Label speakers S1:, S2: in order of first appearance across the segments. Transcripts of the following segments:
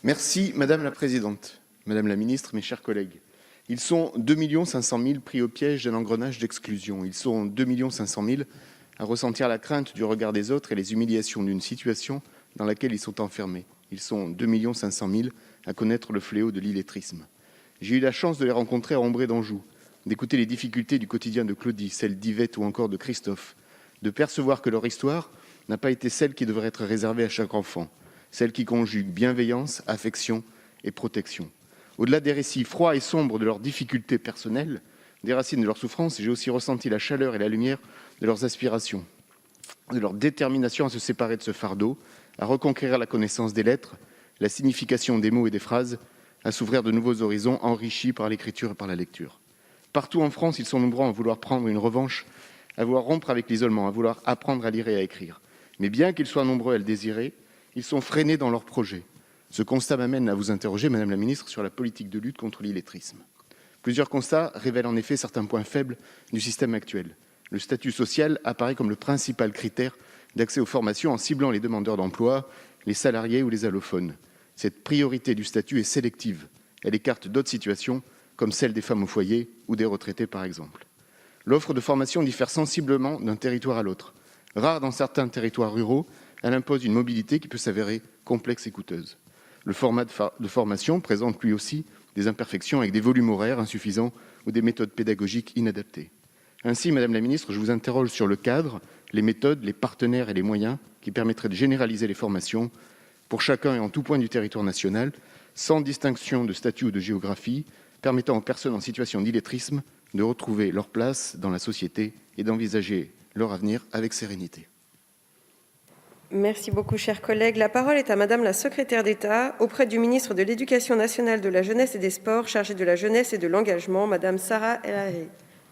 S1: Merci Madame la Présidente, Madame la Ministre, mes chers collègues. Ils sont 2 500 000 pris au piège d'un engrenage d'exclusion. Ils sont 2 500 000 à ressentir la crainte du regard des autres et les humiliations d'une situation dans laquelle ils sont enfermés. Ils sont 2 500 000 à connaître le fléau de l'illettrisme. J'ai eu la chance de les rencontrer à Ombré d'Anjou, d'écouter les difficultés du quotidien de Claudie, celles d'Yvette ou encore de Christophe, de percevoir que leur histoire n'a pas été celle qui devrait être réservée à chaque enfant, celle qui conjugue bienveillance, affection et protection. Au-delà des récits froids et sombres de leurs difficultés personnelles, des racines de leurs souffrances, j'ai aussi ressenti la chaleur et la lumière de leurs aspirations, de leur détermination à se séparer de ce fardeau, à reconquérir la connaissance des lettres, la signification des mots et des phrases, à s'ouvrir de nouveaux horizons enrichis par l'écriture et par la lecture. Partout en France, ils sont nombreux à vouloir prendre une revanche, à vouloir rompre avec l'isolement, à vouloir apprendre à lire et à écrire. Mais bien qu'ils soient nombreux à le désirer, ils sont freinés dans leurs projets. Ce constat m'amène à vous interroger, Madame la Ministre, sur la politique de lutte contre l'illettrisme. Plusieurs constats révèlent en effet certains points faibles du système actuel. Le statut social apparaît comme le principal critère d'accès aux formations en ciblant les demandeurs d'emploi, les salariés ou les allophones. Cette priorité du statut est sélective. Elle écarte d'autres situations, comme celle des femmes au foyer ou des retraités par exemple. L'offre de formation diffère sensiblement d'un territoire à l'autre. Rare dans certains territoires ruraux, elle impose une mobilité qui peut s'avérer complexe et coûteuse. Le format de formation présente lui aussi des imperfections avec des volumes horaires insuffisants ou des méthodes pédagogiques inadaptées. Ainsi, Madame la Ministre, je vous interroge sur le cadre, les méthodes, les partenaires et les moyens qui permettraient de généraliser les formations pour chacun et en tout point du territoire national, sans distinction de statut ou de géographie, permettant aux personnes en situation d'illettrisme de retrouver leur place dans la société et d'envisager leur avenir avec sérénité.
S2: Merci beaucoup, chers collègues. La parole est à Madame la secrétaire d'État auprès du ministre de l'Éducation nationale, de la jeunesse et des sports, chargée de la jeunesse et de l'engagement, Madame Sarah El Haïry.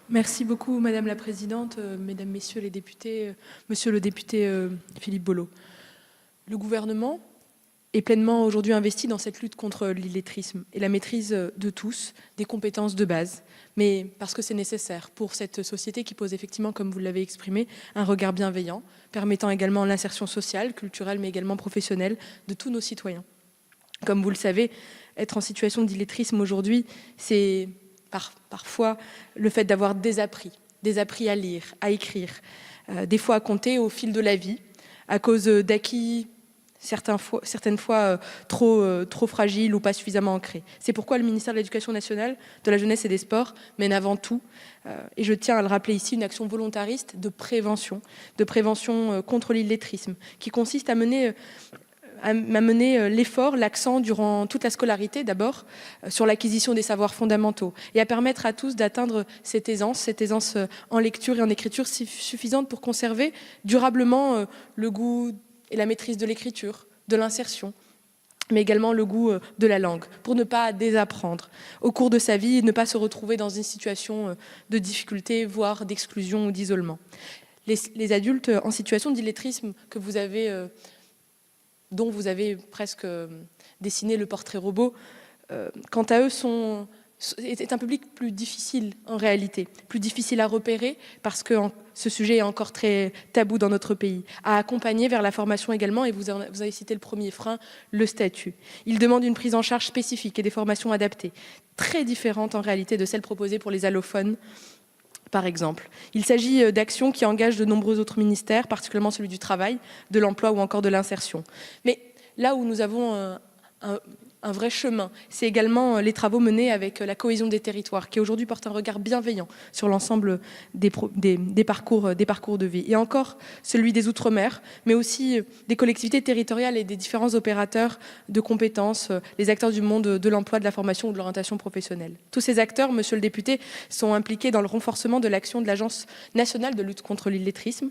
S3: Merci beaucoup, Madame la Présidente, Mesdames, Messieurs les députés, Monsieur le député Philippe Bolo. Le gouvernement est pleinement aujourd'hui investi dans cette lutte contre l'illettrisme et la maîtrise de tous des compétences de base, mais parce que c'est nécessaire pour cette société qui pose effectivement, comme vous l'avez exprimé, un regard bienveillant, permettant également l'insertion sociale, culturelle, mais également professionnelle de tous nos citoyens. Comme vous le savez, être en situation d'illettrisme aujourd'hui, c'est parfois le fait d'avoir désappris à lire, à écrire, des fois à compter au fil de la vie, à cause d'acquis certaines fois trop fragiles ou pas suffisamment ancrés. C'est pourquoi le ministère de l'Éducation nationale, de la jeunesse et des sports mène avant tout, et je tiens à le rappeler ici, une action volontariste de prévention contre l'illettrisme, qui consiste à mener l'effort, l'accent durant toute la scolarité d'abord, sur l'acquisition des savoirs fondamentaux et à permettre à tous d'atteindre cette aisance en lecture et en écriture suffisante pour conserver durablement le goût et la maîtrise de l'écriture, de l'insertion, mais également le goût de la langue, pour ne pas désapprendre au cours de sa vie et ne pas se retrouver dans une situation de difficulté, voire d'exclusion ou d'isolement. Les adultes en situation d'illettrisme dont vous avez presque dessiné le portrait robot, quant à eux, est un public plus difficile en réalité, plus difficile à repérer parce que ce sujet est encore très tabou dans notre pays, à accompagner vers la formation également, et vous avez cité le premier frein, le statut. Il demande une prise en charge spécifique et des formations adaptées, très différentes en réalité de celles proposées pour les allophones, par exemple. Il s'agit d'actions qui engagent de nombreux autres ministères, particulièrement celui du travail, de l'emploi ou encore de l'insertion. Mais là où nous avons un vrai chemin, c'est également les travaux menés avec la cohésion des territoires, qui aujourd'hui porte un regard bienveillant sur l'ensemble des parcours de vie. Et encore celui des Outre-mer, mais aussi des collectivités territoriales et des différents opérateurs de compétences, les acteurs du monde de l'emploi, de la formation ou de l'orientation professionnelle. Tous ces acteurs, monsieur le député, sont impliqués dans le renforcement de l'action de l'Agence nationale de lutte contre l'illettrisme.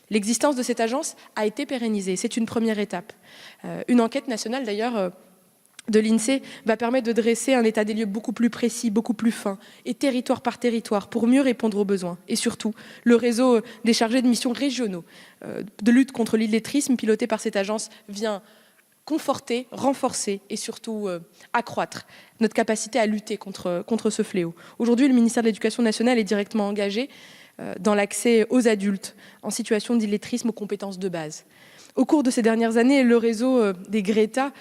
S3: L'existence de cette agence a été pérennisée. C'est une première étape. Une enquête nationale, d'ailleurs, de l'INSEE va permettre de dresser un état des lieux beaucoup plus précis, beaucoup plus fin, et territoire par territoire, pour mieux répondre aux besoins. Et surtout, le réseau des chargés de missions régionaux de lutte contre l'illettrisme, piloté par cette agence, vient conforter, renforcer et surtout accroître notre capacité à lutter contre ce fléau. Aujourd'hui, le ministère de l'Éducation nationale est directement engagé dans l'accès aux adultes en situation d'illettrisme aux compétences de base. Au cours de ces dernières années, le réseau des Greta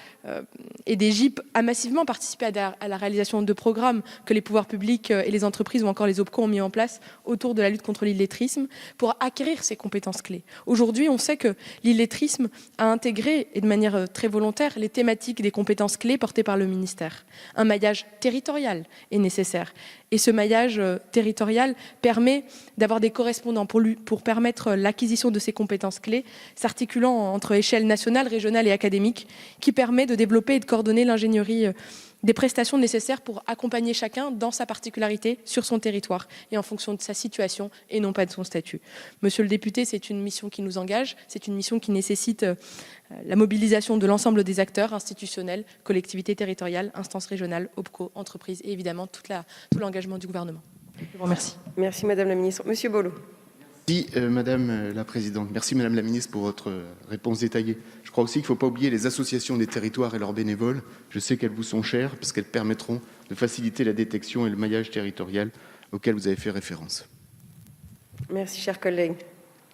S3: et des GIP a massivement participé à la réalisation de programmes que les pouvoirs publics et les entreprises ou encore les OPCO ont mis en place autour de la lutte contre l'illettrisme pour acquérir ces compétences clés. Aujourd'hui, on sait que l'illettrisme a intégré, et de manière très volontaire, les thématiques des compétences clés portées par le ministère. Un maillage territorial est nécessaire. Et ce maillage territorial permet d'avoir des correspondants pour permettre l'acquisition de ces compétences clés, s'articulant entre échelle nationale, régionale et académique, qui permet de développer et de coordonner l'ingénierie des prestations nécessaires pour accompagner chacun dans sa particularité sur son territoire et en fonction de sa situation et non pas de son statut. Monsieur le député, c'est une mission qui nous engage, c'est une mission qui nécessite la mobilisation de l'ensemble des acteurs institutionnels, collectivités territoriales, instances régionales, OPCO, entreprises et évidemment tout l'engagement du gouvernement. Je vous remercie.
S2: Merci Madame la Ministre. Monsieur Bollot.
S1: Merci Madame la Présidente. Merci Madame la Ministre pour votre réponse détaillée. Je crois aussi qu'il ne faut pas oublier les associations des territoires et leurs bénévoles. Je sais qu'elles vous sont chères parce qu'elles permettront de faciliter la détection et le maillage territorial auquel vous avez fait référence.
S2: Merci, chers collègues.